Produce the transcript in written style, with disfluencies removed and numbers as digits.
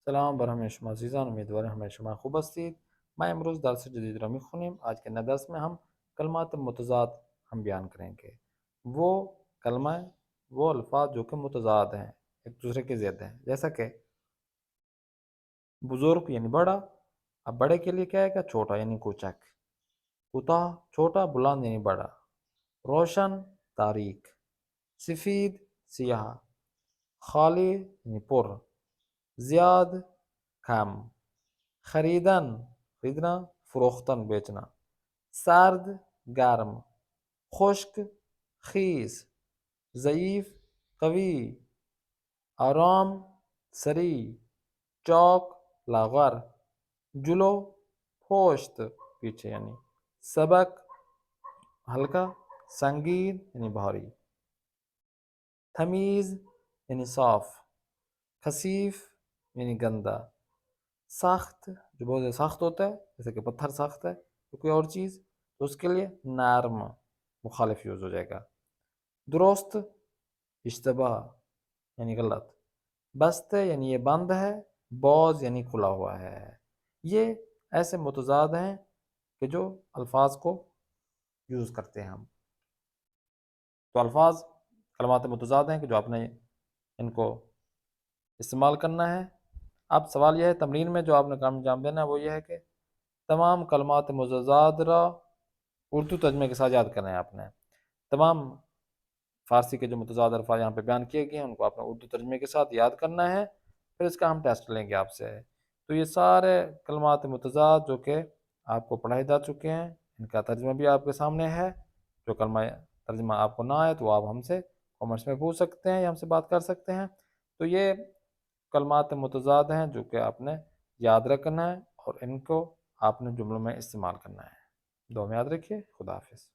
سلام برهم شما عزیزان، امیدوارم همه شما خوب هستید. ما امروز درس جدید را میخونیم. آج کے نئے درس میں ہم کلمات متضاد ہم بیان کریں گے. وہ کلمہ وہ الفاظ جو کہ متضاد ہیں، ایک دوسرے کے ضد ہیں. جیسا کہ بزرگ یعنی بڑا، اب بڑے کے لیے کیا ہے کہ چھوٹا یعنی کوچک. کوتاہ چھوٹا، بلند یعنی بڑا. روشن تاریک. سفید سیاہ. خالی یعنی پر. زیاد کم. خریدن خریدنا، فروختن بیچنا. سرد گرم. خشک خیز. ضعیف قوی. آرام سری. چوک لاغر. جلو پشت پیچھے یعنی. سبک ہلکا. سنگین یعنی بھاری. تمیز یعنی صاف. خسیف یعنی گندا. سخت جو بہت زیادہ سخت ہوتا ہے، جیسے کہ پتھر سخت ہے تو کوئی اور چیز، تو اس کے لیے نرم مخالف یوز ہو جائے گا. درست اشتباہ یعنی غلط. بست یعنی یہ بند ہے. باز یعنی کھلا ہوا ہے. یہ ایسے متضاد ہیں کہ جو الفاظ کو یوز کرتے ہیں ہم. تو الفاظ کلمات متضاد ہیں کہ جو آپ نے ان کو استعمال کرنا ہے. اب سوال یہ ہے تمرین میں جو آپ نے کام انجام دینا ہے وہ یہ ہے کہ تمام کلمات متضاد را اردو ترجمے کے ساتھ یاد کرنا ہے. آپ نے تمام فارسی کے جو متضاد الفاظ یہاں پہ بیان کیے گئے ہیں ان کو آپ نے اردو ترجمے کے ساتھ یاد کرنا ہے. پھر اس کا ہم ٹیسٹ لیں گے آپ سے. تو یہ سارے کلمات متضاد جو کہ آپ کو پڑھائے جا چکے ہیں، ان کا ترجمہ بھی آپ کے سامنے ہے. جو کلمہ ترجمہ آپ کو نہ آئے تو آپ ہم سے کامنٹس میں پوچھ سکتے ہیں یا ہم سے بات کر سکتے ہیں. تو یہ کلمات متضاد ہیں جو کہ آپ نے یاد رکھنا ہے اور ان کو آپ نے جملوں میں استعمال کرنا ہے. دعا میں یاد رکھیے. خدا حافظ.